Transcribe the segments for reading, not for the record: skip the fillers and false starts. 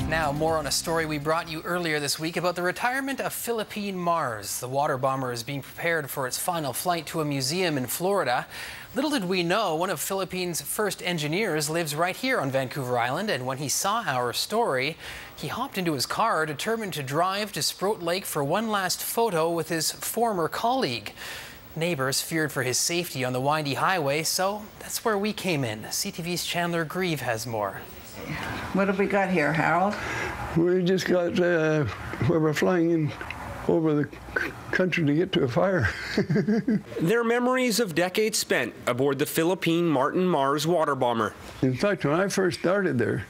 Now, more on a story we brought you earlier this week about the retirement of Philippine Mars. The water bomber is being prepared for its final flight to a museum in Florida. Little did we know, one of Philippines' first engineers lives right here on Vancouver Island, and when he saw our story, he hopped into his car, determined to drive to Sproat Lake for one last photo with his former colleague. Neighbours feared for his safety on the windy highway, so that's where we came in. CTV's Chandler Grieve has more. What have we got here, Harold? We just got where we're flying in over the country to get to a fire. They're memories of decades spent aboard the Philippine Martin Mars water bomber. In fact, when I first started there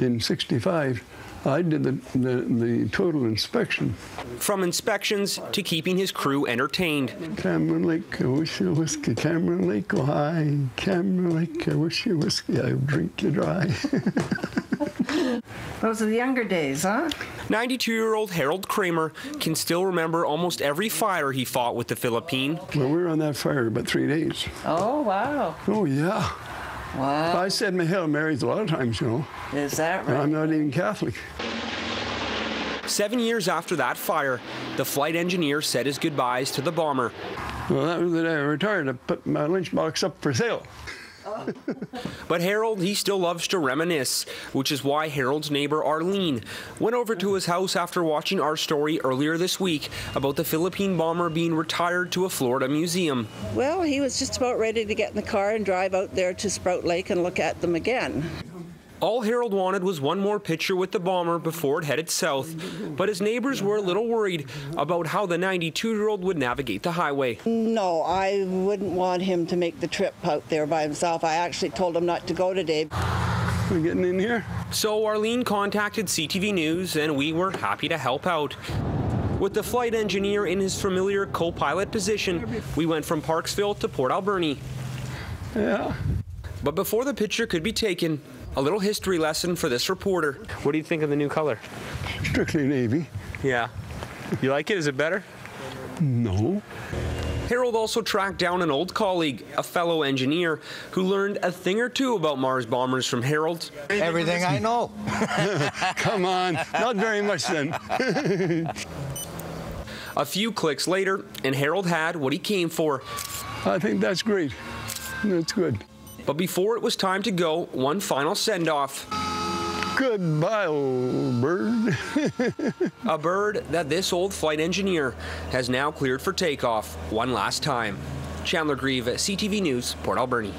in '65, I did the total inspection. From inspections to keeping his crew entertained. Cameron Lake, I wish you whiskey. Cameron Lake, oh hi. Cameron Lake, I wish you whiskey. I'll drink you dry. Those are the younger days, huh? 92-year-old Harold Kramer can still remember almost every fire he fought with the Philippine. Well, we were on that fire about 3 days. Oh, wow. Oh, yeah. Wow. I said my Hail Marys a lot of times, you know. Is that right? I'm not even Catholic. 7 years after that fire, the flight engineer said his goodbyes to the bomber. Well, that was the day I retired. I put my lunchbox up for sale. But Harold, he still loves to reminisce, which is why Harold's neighbor Arlene went over to his house after watching our story earlier this week about the Philippine bomber being retired to a Florida museum. Well, he was just about ready to get in the car and drive out there to Sproat Lake and look at them again. All Harold wanted was one more picture with the bomber before it headed south, but his neighbors were a little worried about how the 92-year-old would navigate the highway. No, I wouldn't want him to make the trip out there by himself. I actually told him not to go today. We're getting in here? So Arlene contacted CTV News, and we were happy to help out. With the flight engineer in his familiar co-pilot position, we went from Parksville to Port Alberni. Yeah. But before the picture could be taken, a little history lesson for this reporter. What do you think of the new color? Strictly Navy. Yeah. You like it? Is it better? No. Harold also tracked down an old colleague, a fellow engineer, who learned a thing or two about Mars bombers from Harold. Everything I know. Come on, not very much then. A few clicks later, and Harold had what he came for. I think that's great. That's good. But before it was time to go, one final send-off. Goodbye, old bird. A bird that this old flight engineer has now cleared for takeoff one last time. Chandler Grieve, CTV News, Port Alberni.